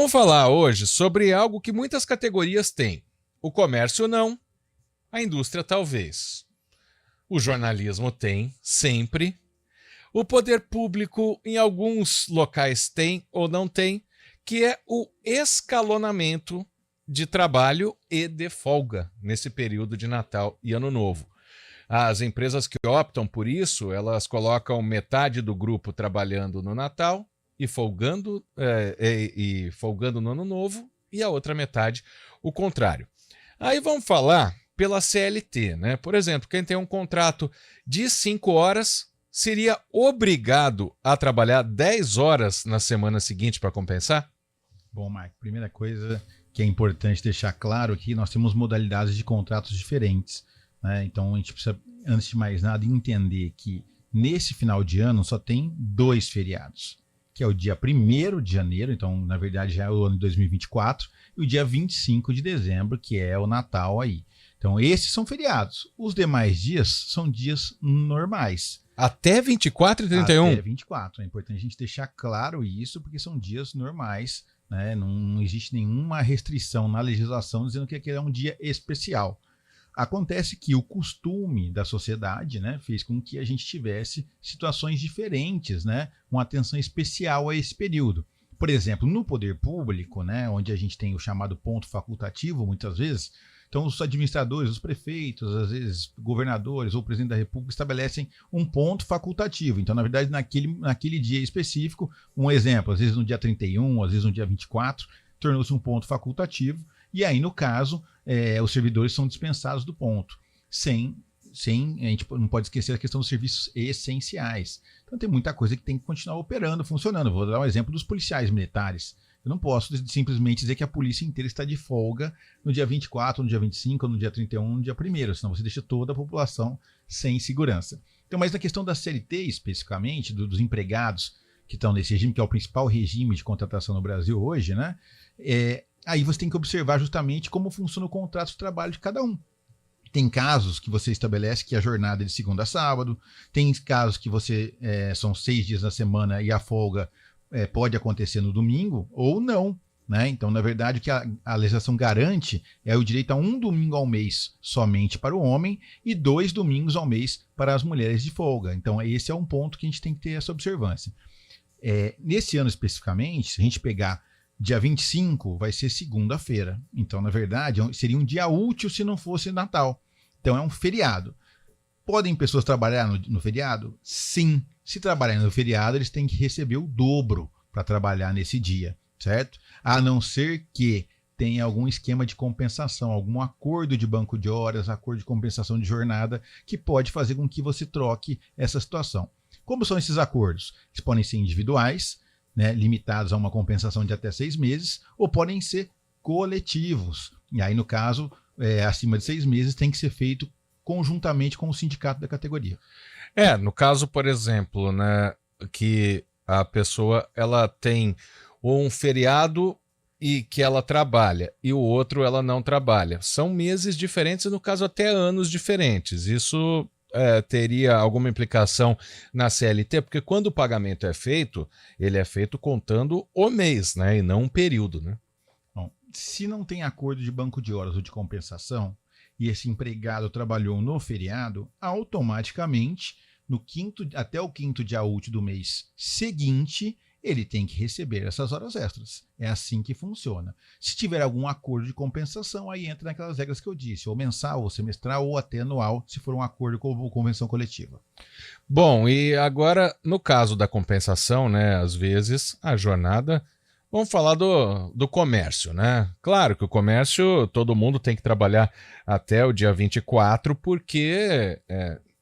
Vamos falar hoje sobre algo que muitas categorias têm. O comércio não, a indústria talvez. O jornalismo tem, sempre. O poder público em alguns locais tem ou não tem, que é o escalonamento de trabalho e de folga nesse período de Natal e Ano Novo. As empresas que optam por isso, elas colocam metade do grupo trabalhando no Natal e folgando no Ano Novo, e a outra metade o contrário. Aí vamos falar pela CLT, né? Por exemplo, quem tem um contrato de 5 horas seria obrigado a trabalhar 10 horas na semana seguinte para compensar? Bom, Marco, primeira coisa que é importante deixar claro aqui, nós temos modalidades de contratos diferentes, né? Então a gente precisa, antes de mais nada, entender que nesse final de ano só tem 2 feriados, que é o dia 1º de janeiro, então na verdade já é o ano de 2024, e o dia 25 de dezembro, que é o Natal aí. Então esses são feriados. Os demais dias são dias normais. Até 24 e 31? Até 24. É importante a gente deixar claro isso, porque são dias normais, né? Não existe nenhuma restrição na legislação dizendo que aquele é um dia especial. Acontece que o costume da sociedade, né, fez com que a gente tivesse situações diferentes, né, uma atenção especial a esse período. Por exemplo, no poder público, né, onde a gente tem o chamado ponto facultativo, muitas vezes, então os administradores, os prefeitos, às vezes governadores ou presidente da República estabelecem um ponto facultativo. Então, na verdade, naquele dia específico, um exemplo, às vezes no dia 31, às vezes no dia 24, tornou-se um ponto facultativo. E aí, no caso, os servidores são dispensados do ponto, sem a gente não pode esquecer a questão dos serviços essenciais. Então tem muita coisa que tem que continuar operando, funcionando. Vou dar um exemplo dos policiais militares. Eu não posso simplesmente dizer que a polícia inteira está de folga no dia 24, no dia 25, no dia 31, no dia 1º, senão você deixa toda a população sem segurança. Então, mas na questão da CLT especificamente, dos empregados que estão nesse regime, que é o principal regime de contratação no Brasil hoje, né? Aí você tem que observar justamente como funciona o contrato de trabalho de cada um. Tem casos que você estabelece que a jornada é de segunda a sábado, tem casos que você são 6 dias na semana e a folga pode acontecer no domingo ou não, né? Então, na verdade, o que a legislação garante é o direito a um domingo ao mês somente para o homem e 2 domingos ao mês para as mulheres de folga. Então, esse é um ponto que a gente tem que ter essa observância. Nesse ano especificamente, se a gente pegar dia 25 vai ser segunda-feira. Então, na verdade, seria um dia útil se não fosse Natal. Então, é um feriado. Podem pessoas trabalhar no feriado? Sim. Se trabalharem no feriado, eles têm que receber o dobro para trabalhar nesse dia, certo? A não ser que tenha algum esquema de compensação, algum acordo de banco de horas, acordo de compensação de jornada, que pode fazer com que você troque essa situação. Como são esses acordos? Eles podem ser individuais, né, limitados a uma compensação de até 6 meses, ou podem ser coletivos. E aí, no caso, acima de 6 meses, tem que ser feito conjuntamente com o sindicato da categoria. No caso, por exemplo, né, que a pessoa ela tem um feriado e que ela trabalha, e o outro ela não trabalha. São meses diferentes, no caso até anos diferentes. Isso teria alguma implicação na CLT, porque quando o pagamento é feito, ele é feito contando o mês, né, e não um período, né? Bom, se não tem acordo de banco de horas ou de compensação, e esse empregado trabalhou no feriado, automaticamente, até o 5º dia útil do mês seguinte, ele tem que receber essas horas extras. É assim que funciona. Se tiver algum acordo de compensação, aí entra naquelas regras que eu disse, ou mensal, ou semestral, ou até anual, se for um acordo com convenção coletiva. Bom, e agora, no caso da compensação, né, às vezes, a jornada... Vamos falar do comércio, né? Claro que o comércio, todo mundo tem que trabalhar até o dia 24, porque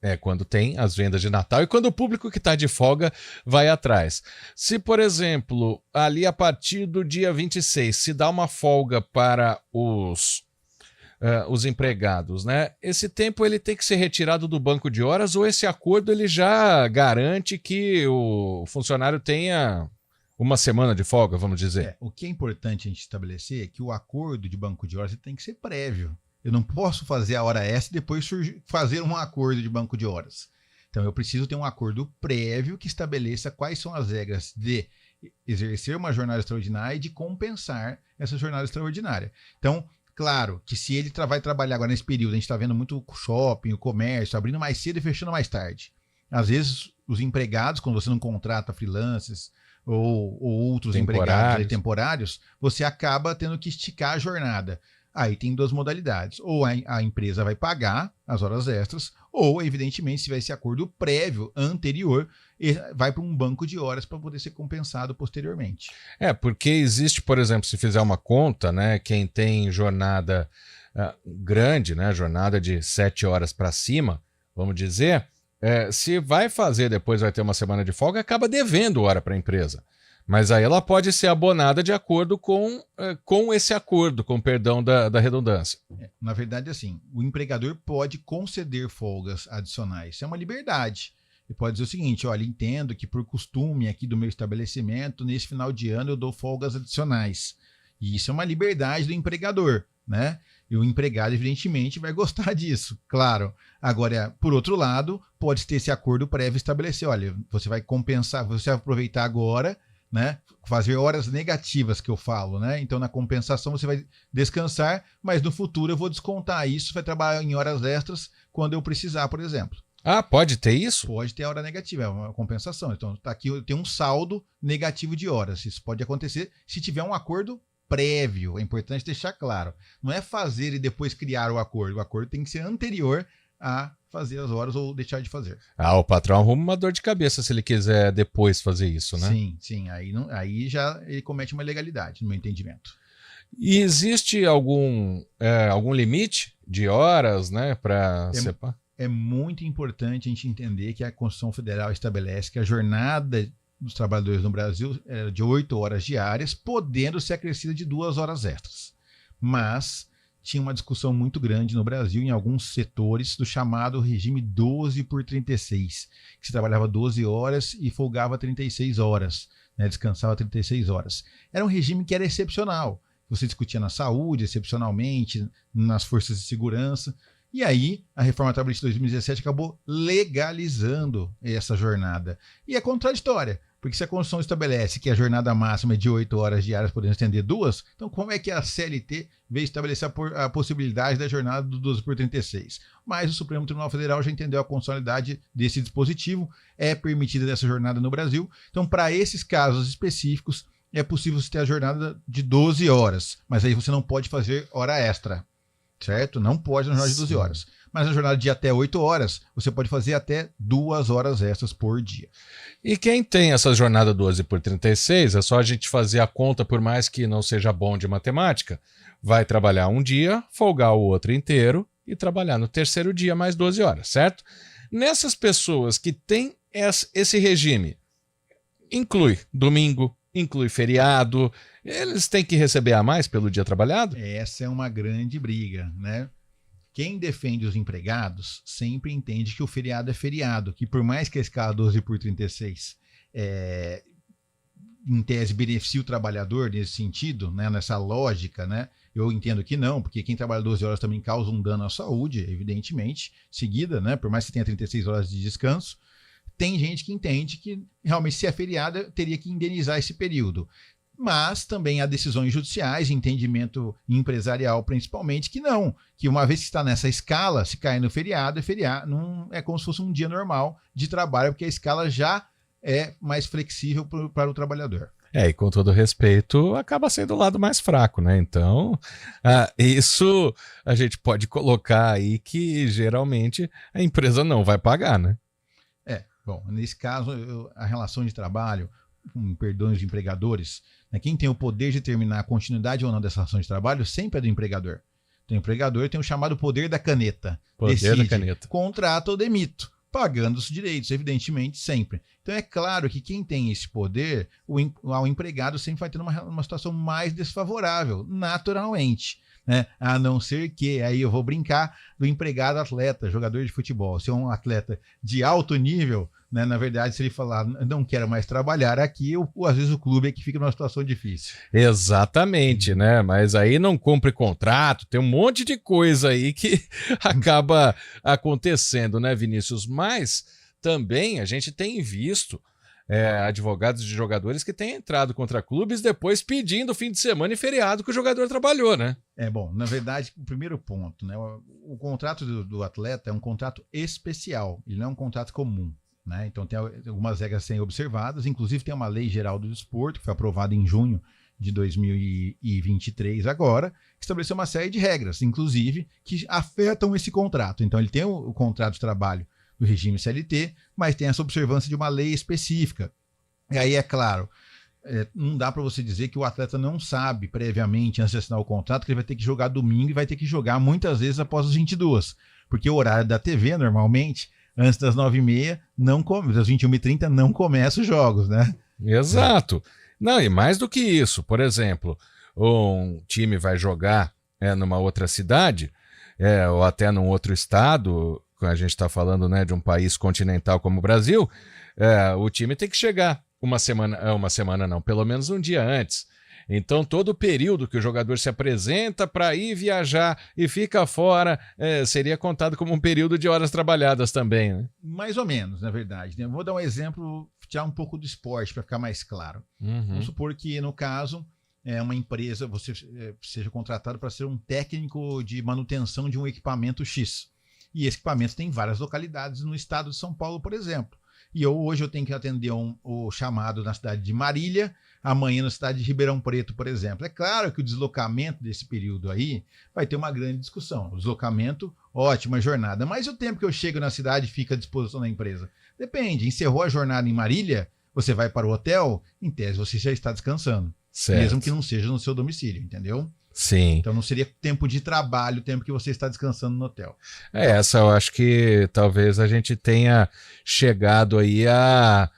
é quando tem as vendas de Natal e quando o público que está de folga vai atrás. Se, por exemplo, ali a partir do dia 26 se dá uma folga para os empregados, né? Esse tempo ele tem que ser retirado do banco de horas, ou esse acordo ele já garante que o funcionário tenha uma semana de folga, vamos dizer? O que é importante a gente estabelecer é que o acordo de banco de horas tem que ser prévio. Eu não posso fazer a hora extra e depois fazer um acordo de banco de horas. Então eu preciso ter um acordo prévio que estabeleça quais são as regras de exercer uma jornada extraordinária e de compensar essa jornada extraordinária. Então, claro que se ele vai trabalhar agora nesse período, a gente está vendo muito shopping, o comércio, abrindo mais cedo e fechando mais tarde. Às vezes, os empregados, quando você não contrata freelancers ou outros empregados temporários, você acaba tendo que esticar a jornada. Aí tem duas modalidades. Ou a empresa vai pagar as horas extras, ou, evidentemente, se tiver esse acordo prévio, anterior, vai para um banco de horas para poder ser compensado posteriormente. Porque existe, por exemplo, se fizer uma conta, né, quem tem jornada grande, né, jornada de 7 horas para cima, vamos dizer, se vai fazer, depois vai ter uma semana de folga, acaba devendo hora para a empresa. Mas aí ela pode ser abonada de acordo com esse acordo, com perdão da redundância. Na verdade, assim, o empregador pode conceder folgas adicionais. Isso é uma liberdade. Ele pode dizer o seguinte: olha, entendo que por costume aqui do meu estabelecimento, nesse final de ano eu dou folgas adicionais. E isso é uma liberdade do empregador, né? E o empregado, evidentemente, vai gostar disso, claro. Agora, por outro lado, pode ter esse acordo prévio estabelecer: olha, você vai compensar, você vai aproveitar agora, né? Fazer horas negativas que eu falo, né? Então, na compensação, você vai descansar, mas no futuro eu vou descontar isso, vai trabalhar em horas extras quando eu precisar, por exemplo. Pode ter isso? Pode ter a hora negativa, é uma compensação. Então, tá aqui, tem um saldo negativo de horas. Isso pode acontecer se tiver um acordo prévio. É importante deixar claro. Não é fazer e depois criar o acordo. O acordo tem que ser anterior a fazer as horas ou deixar de fazer. O patrão arruma uma dor de cabeça se ele quiser depois fazer isso, né? Sim. Aí já ele comete uma ilegalidade, no meu entendimento. E existe algum limite de horas, né, para separar? É muito importante a gente entender que a Constituição Federal estabelece que a jornada dos trabalhadores no Brasil é de 8 horas diárias, podendo ser acrescida de 2 horas extras. Mas tinha uma discussão muito grande no Brasil, em alguns setores, do chamado regime 12/36, que se trabalhava 12 horas e folgava 36 horas, né, descansava 36 horas. Era um regime que era excepcional. Você discutia na saúde, excepcionalmente, nas forças de segurança. E aí, a reforma trabalhista de 2017 acabou legalizando essa jornada. E é contraditória, porque se a Constituição estabelece que a jornada máxima é de 8 horas diárias, podendo estender 2, então como é que a CLT veio estabelecer a possibilidade da jornada do 12/36? Mas o Supremo Tribunal Federal já entendeu a constitucionalidade desse dispositivo, é permitida essa jornada no Brasil. Então, para esses casos específicos, é possível você ter a jornada de 12 horas, mas aí você não pode fazer hora extra. Certo? Não pode na jornada de 12 horas. Mas na jornada de até 8 horas, você pode fazer até 2 horas extras por dia. E quem tem essa jornada 12/36, é só a gente fazer a conta, por mais que não seja bom de matemática, vai trabalhar um dia, folgar o outro inteiro e trabalhar no terceiro dia mais 12 horas, certo? Nessas pessoas que têm esse regime, inclui domingo, inclui feriado, eles têm que receber a mais pelo dia trabalhado? Essa é uma grande briga, né? Quem defende os empregados sempre entende que o feriado é feriado, que por mais que a escala 12/36 em tese beneficie o trabalhador nesse sentido, né, nessa lógica, né? Eu entendo que não, porque quem trabalha 12 horas também causa um dano à saúde, evidentemente, seguida, né? Por mais que tenha 36 horas de descanso. Tem gente que entende que realmente, se é feriado, teria que indenizar esse período. Mas também há decisões judiciais, entendimento empresarial principalmente, que não. Que uma vez que está nessa escala, se cair no feriado, não é como se fosse um dia normal de trabalho, porque a escala já é mais flexível para o trabalhador. E com todo respeito, acaba sendo o lado mais fraco, né? Então, isso a gente pode colocar aí que geralmente a empresa não vai pagar, né? Bom, nesse caso, a relação de trabalho, com perdões de empregadores, né, quem tem o poder de determinar a continuidade ou não dessa relação de trabalho sempre é do empregador. Então, o empregador tem o chamado poder da caneta. Decide, contrata ou demito, pagando os direitos, evidentemente, sempre. Então, é claro que quem tem esse poder, o empregado sempre vai ter uma situação mais desfavorável, naturalmente. Né? A não ser que, aí eu vou brincar, do empregado atleta, jogador de futebol. Se é um atleta de alto nível, né, na verdade, se ele falar, não quero mais trabalhar aqui, às vezes o clube é que fica numa situação difícil. Exatamente, né? Mas aí não cumpre contrato, tem um monte de coisa aí que acaba acontecendo, né, Vinícius? Mas também a gente tem visto advogados de jogadores que têm entrado contra clubes depois pedindo fim de semana e feriado que o jogador trabalhou, né? Bom, na verdade, o primeiro ponto, né? O contrato do atleta é um contrato especial, ele não é um contrato comum, né? Então tem algumas regras a serem observadas, inclusive tem uma lei geral do desporto, que foi aprovada em junho de 2023 agora, que estabeleceu uma série de regras, inclusive, que afetam esse contrato. Então ele tem o contrato de trabalho do regime CLT, mas tem essa observância de uma lei específica. E aí, é claro, não dá para você dizer que o atleta não sabe previamente, antes de assinar o contrato, que ele vai ter que jogar domingo e vai ter que jogar muitas vezes após as 22, porque o horário da TV, normalmente, antes das 9h30, das 21h30, não começa os jogos, né? Exato. Não, e mais do que isso, por exemplo, um time vai jogar numa outra cidade, ou até num outro estado, a gente está falando, né, de um país continental como o Brasil, o time tem que chegar uma semana não, pelo menos um dia antes. Então, todo o período que o jogador se apresenta para ir viajar e fica fora seria contado como um período de horas trabalhadas também, né? Mais ou menos, na verdade, né? Vou dar um exemplo, tirar um pouco do esporte para ficar mais claro. Vamos supor que, no caso, uma empresa, você seja contratado para ser um técnico de manutenção de um equipamento X. E esse equipamento tem várias localidades no estado de São Paulo, por exemplo. E hoje eu tenho que atender o chamado na cidade de Marília, amanhã na cidade de Ribeirão Preto, por exemplo. É claro que o deslocamento desse período aí vai ter uma grande discussão. O deslocamento, ótima jornada. Mas o tempo que eu chego na cidade fica à disposição da empresa? Depende. Encerrou a jornada em Marília, você vai para o hotel, em tese você já está descansando. Certo. Mesmo que não seja no seu domicílio, entendeu? Sim. Então não seria tempo de trabalho, tempo que você está descansando no hotel. Essa eu acho que talvez a gente tenha chegado aí a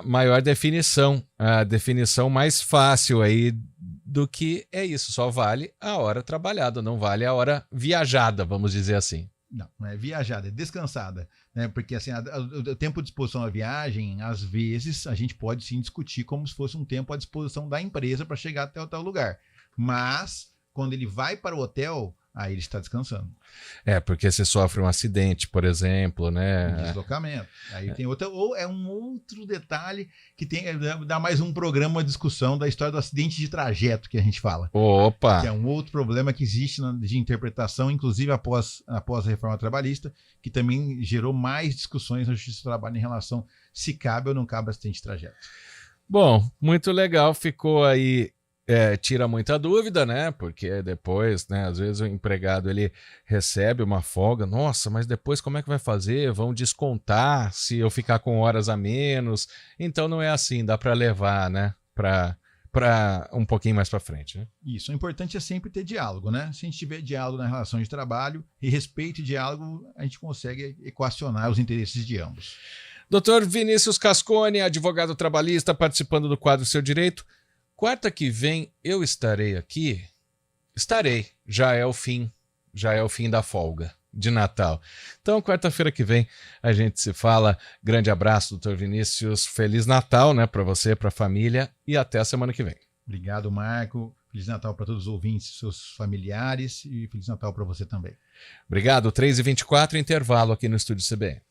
maior definição, a definição mais fácil aí do que é isso, só vale a hora trabalhada, não vale a hora viajada, vamos dizer assim. Não é viajada, é descansada, né? Porque assim, o tempo de disposição à viagem, às vezes, a gente pode sim discutir como se fosse um tempo à disposição da empresa para chegar até o tal lugar. Mas, quando ele vai para o hotel, aí ele está descansando. Porque se sofre um acidente, por exemplo, né? Deslocamento. Aí tem outra, ou é um outro detalhe que dá mais um programa, uma discussão da história do acidente de trajeto que a gente fala. Opa! Que é um outro problema que existe de interpretação, inclusive após a reforma trabalhista, que também gerou mais discussões na Justiça do Trabalho em relação se cabe ou não cabe acidente de trajeto. Bom, muito legal, ficou aí. Tira muita dúvida, né? Porque depois, né? Às vezes o empregado ele recebe uma folga. Nossa, mas depois como é que vai fazer? Vão descontar se eu ficar com horas a menos? Então não é assim, dá para levar, né? Para um pouquinho mais para frente, né? Isso, o importante é sempre ter diálogo, né? Se a gente tiver diálogo na relação de trabalho e respeito e diálogo, a gente consegue equacionar os interesses de ambos. Dr. Vinícius Cascone, advogado trabalhista, participando do quadro Seu Direito. Quarta que vem eu estarei aqui. Estarei. Já é o fim da folga de Natal. Então, quarta-feira que vem a gente se fala. Grande abraço, doutor Vinícius. Feliz Natal, né, para você, para a família e até a semana que vem. Obrigado, Marco. Feliz Natal para todos os ouvintes, seus familiares e Feliz Natal para você também. Obrigado. 3h24, intervalo aqui no Estúdio CBN.